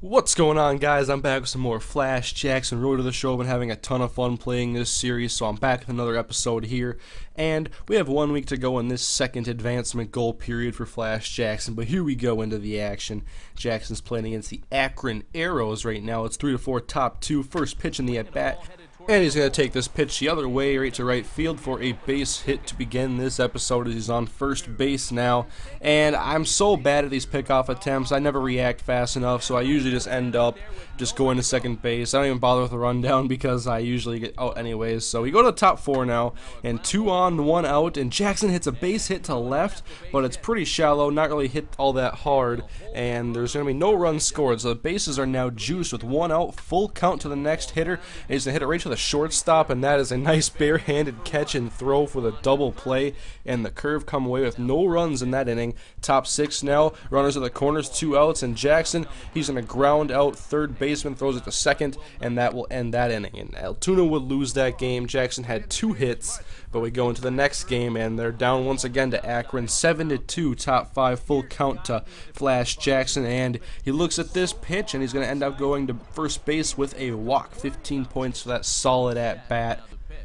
What's going on, guys? I'm back with some more Flash Jackson Road to the Show. I've been having a ton of fun playing this series, so I'm back with another episode here. And we have 1 week to go in this second advancement goal period for Flash Jackson. But here we go into the action. Jackson's playing against the Akron Arrows right now. It's 3-4 top two. First pitch in the at-bat. And he's going to take this pitch the other way, right to right field for a base hit to begin this episode. He's on first base now. And I'm so bad at these pickoff attempts. I never react fast enough, so I usually just end up just going to second base. I don't even bother with the rundown because I usually get out anyways. So we go to the top four now, and 2 on, 1 out. And Jackson hits a base hit to left, but it's pretty shallow, not really hit all that hard. And there's going to be no runs scored. So the bases are now juiced with 1 out, full count to the next hitter. And he's going to hit it right to the shortstop, and that is a nice barehanded catch and throw for the double play, and the Curve come away with no runs in that inning. Top 6 now, runners at the corners, 2 outs, and Jackson, he's going to ground out third baseman, throws it to second, and that will end that inning. And Altoona would lose that game. Jackson had 2 hits, but we go into the next game, and they're down once again to Akron, 7-2, top 5, full count to Flash Jackson, and he looks at this pitch, and he's going to end up going to first base with a walk. 15 points for that solid at-bat.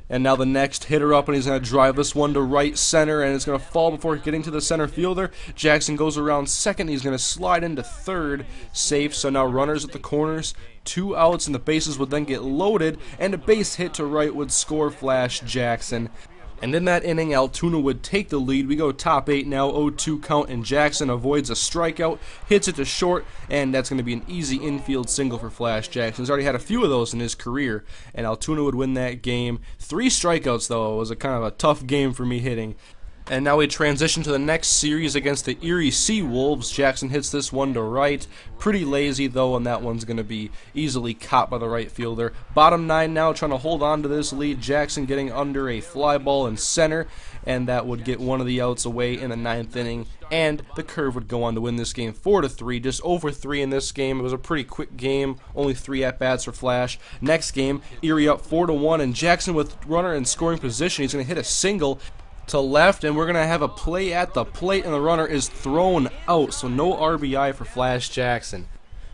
And now the next hitter up, and he's going to drive this one to right center, and it's going to fall before getting to the center fielder. Jackson goes around second. He's going to slide into third, safe. So now runners at the corners, 2 outs, and the bases would then get loaded, and a base hit to right would score Flash Jackson. And in that inning, Altoona would take the lead. We go top 8 now, 0-2 count, and Jackson avoids a strikeout, hits it to short, and that's going to be an easy infield single for Flash Jackson. He's already had a few of those in his career, and Altoona would win that game. 3 strikeouts, though. It was a kind of a tough game for me hitting. And now we transition to the next series against the Erie Sea Wolves. Jackson hits this one to right. Pretty lazy, though, and that one's going to be easily caught by the right fielder. Bottom 9 now, trying to hold on to this lead. Jackson getting under a fly ball in center, and that would get one of the outs away in the 9th inning. And the Curve would go on to win this game 4-3, just over 3 in this game. It was a pretty quick game, only 3 at-bats for Flash. Next game, Erie up 4-1, and Jackson with runner in scoring position. He's going to hit a single to left, and we're going to have a play at the plate, and the runner is thrown out, so no RBI for Flash Jackson.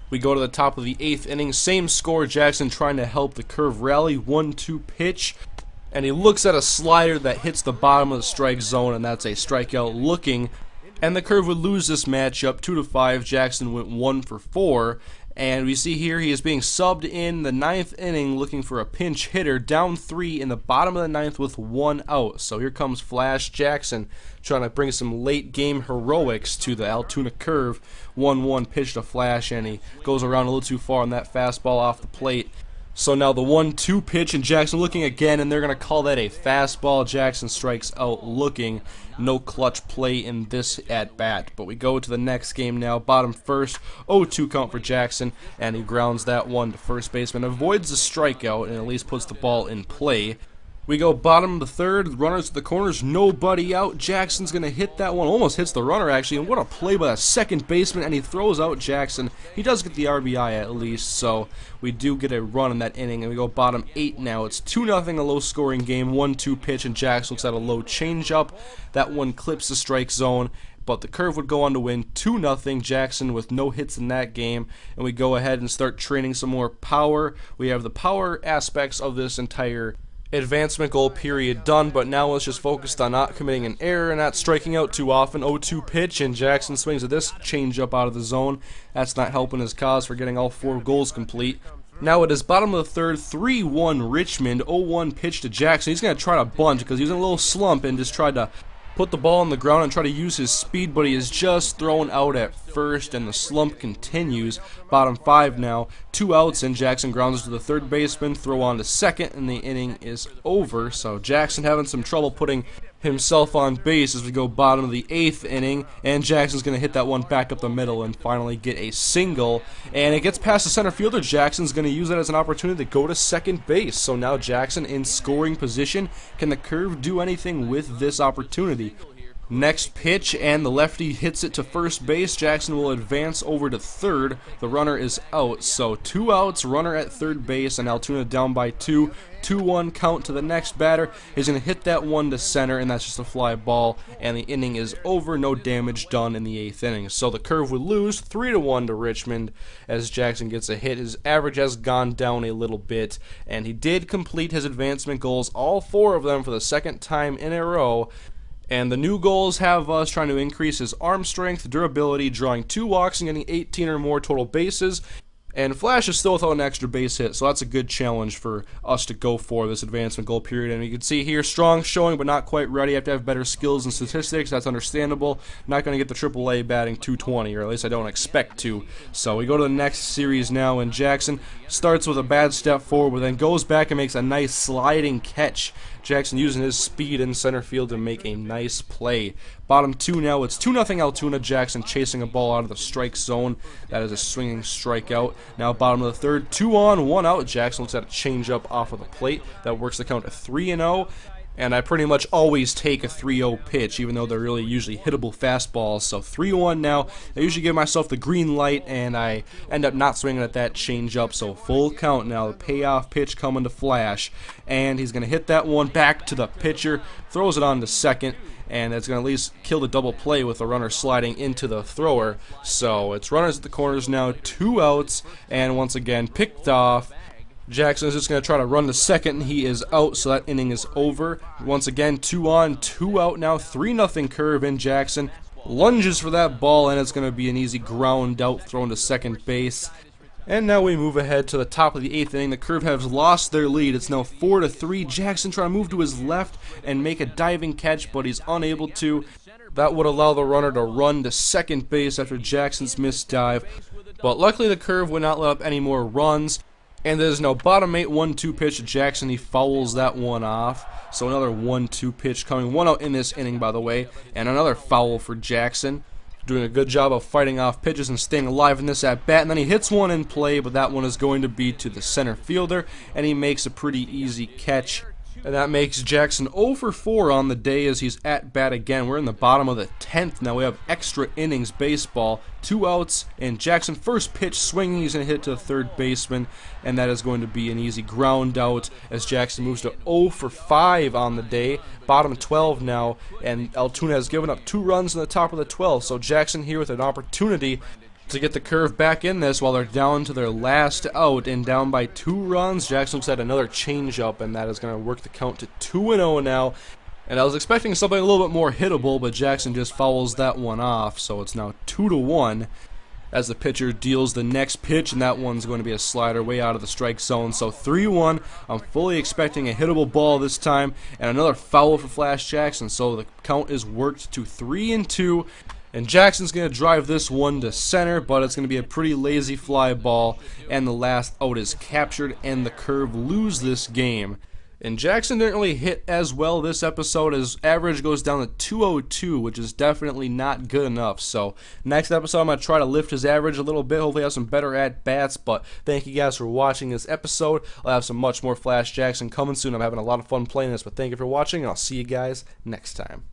We go to the top of the 8th inning, same score. Jackson trying to help the Curve rally, 1-2 pitch, and he looks at a slider that hits the bottom of the strike zone, and that's a strikeout looking, and the Curve would lose this matchup 2-5. Jackson went 1-for-4. And we see here he is being subbed in the 9th inning looking for a pinch hitter, down 3 in the bottom of the 9th with 1 out. So here comes Flash Jackson trying to bring some late game heroics to the Altoona Curve. 1-1 pitch to Flash, and he goes around a little too far on that fastball off the plate. So now the 1-2 pitch, and Jackson looking again, and they're going to call that a fastball. Jackson strikes out looking. No clutch play in this at-bat. But we go to the next game now. Bottom first, 0-2 count for Jackson, and he grounds that one to first baseman. Avoids the strikeout and at least puts the ball in play. We go bottom of the 3rd, runners at the corners, nobody out. Jackson's going to hit that one, almost hits the runner actually, and what a play by a second baseman, and he throws out Jackson. He does get the RBI at least, so we do get a run in that inning, and we go bottom 8 now. It's 2-0, a low-scoring game, 1-2 pitch, and Jackson looks at a low changeup. That one clips the strike zone, but the Curve would go on to win 2-0. Jackson with no hits in that game, and we go ahead and start training some more power. We have the power aspects of this entire advancement goal period done, but now let's just focus on not committing an error and not striking out too often. 0-2 pitch, and Jackson swings at this changeup out of the zone. That's not helping his cause for getting all 4 goals complete. Now it is bottom of the 3rd, 3-1 Richmond. 0-1 pitch to Jackson. He's going to try to bunt because he was in a little slump and just tried to put the ball on the ground and try to use his speed, but he is just thrown out at first, and the slump continues. Bottom 5 now, 2 outs, and Jackson grounds to the 3rd baseman, throw on to second, and the inning is over. So Jackson having some trouble putting himself on base as we go bottom of the 8th inning, and Jackson's going to hit that one back up the middle and finally get a single, and it gets past the center fielder. Jackson's going to use that as an opportunity to go to second base. So now Jackson in scoring position. Can the Curve do anything with this opportunity? Next pitch, and the lefty hits it to first base. Jackson will advance over to third. The runner is out, so 2 outs, runner at third base, and Altoona down by 2. 2-1 count to the next batter. He's going to hit that one to center, and that's just a fly ball, and the inning is over. No damage done in the 8th inning. So the Curve would lose 3-1 to Richmond as Jackson gets a hit. His average has gone down a little bit, and he did complete his advancement goals, all 4 of them for the second time in a row. And the new goals have us trying to increase his arm strength, durability, drawing 2 walks and getting 18 or more total bases. And Flash is still without an extra base hit, so that's a good challenge for us to go for this advancement goal period. And you can see here, strong showing, but not quite ready. You have to have better skills and statistics. That's understandable. Not going to get the AAA batting 220, or at least I don't expect to. So we go to the next series now, and Jackson starts with a bad step forward, but then goes back and makes a nice sliding catch. Jackson using his speed in center field to make a nice play. Bottom 2 now, it's 2-0 Altoona. Jackson chasing a ball out of the strike zone. That is a swinging strikeout. Now bottom of the third, 2 on, 1 out. Jackson looks at a changeup off of the plate. That works the count to 3-0. And I pretty much always take a 3-0 pitch, even though they're really usually hittable fastballs. So 3-1 now. I usually give myself the green light, and I end up not swinging at that changeup. So full count now. The payoff pitch coming to Flash. And he's going to hit that one back to the pitcher. Throws it on to second. And it's going to at least kill the double play with the runner sliding into the thrower. So it's runners at the corners now. 2 outs. And once again, picked off. Jackson is just going to try to run to second, and he is out, so that inning is over. Once again, 2 on, 2 out now, 3-0 Curve in. Jackson lunges for that ball, and it's going to be an easy ground out thrown to second base. And now we move ahead to the top of the 8th inning. The Curve has lost their lead. It's now 4-3. Jackson trying to move to his left and make a diving catch, but he's unable to. That would allow the runner to run to second base after Jackson's missed dive. But luckily the Curve would not let up any more runs. And there's no bottom 8 1-2 pitch to Jackson. He fouls that one off. So another 1-2 pitch coming. 1 out in this inning, by the way. And another foul for Jackson. Doing a good job of fighting off pitches and staying alive in this at-bat. And then he hits one in play, but that one is going to be to the center fielder. And he makes a pretty easy catch. And that makes Jackson 0 for 4 on the day as he's at bat again. We're in the bottom of the 10th now. We have extra innings baseball. 2 outs, and Jackson first pitch swinging. He's going to hit to the third baseman, and that is going to be an easy ground out as Jackson moves to 0 for 5 on the day. Bottom 12 now, and Altoona has given up 2 runs in the top of the 12. So Jackson here with an opportunity to get the Curve back in this while they're down to their last out and down by 2 runs. Jackson looks at another changeup, and that is going to work the count to 2-0 now. And I was expecting something a little bit more hittable, but Jackson just fouls that one off, so it's now 2-1 as the pitcher deals the next pitch, and that one's going to be a slider way out of the strike zone. So 3-1. I'm fully expecting a hittable ball this time, and another foul for Flash Jackson, so the count is worked to 3-2. And Jackson's going to drive this one to center, but it's going to be a pretty lazy fly ball, and the last out is captured, and the Curve lose this game. And Jackson didn't really hit as well this episode. His average goes down to 202, which is definitely not good enough. So next episode, I'm going to try to lift his average a little bit, hopefully have some better at-bats. But thank you guys for watching this episode. I'll have some much more Flash Jackson coming soon. I'm having a lot of fun playing this, but thank you for watching, and I'll see you guys next time.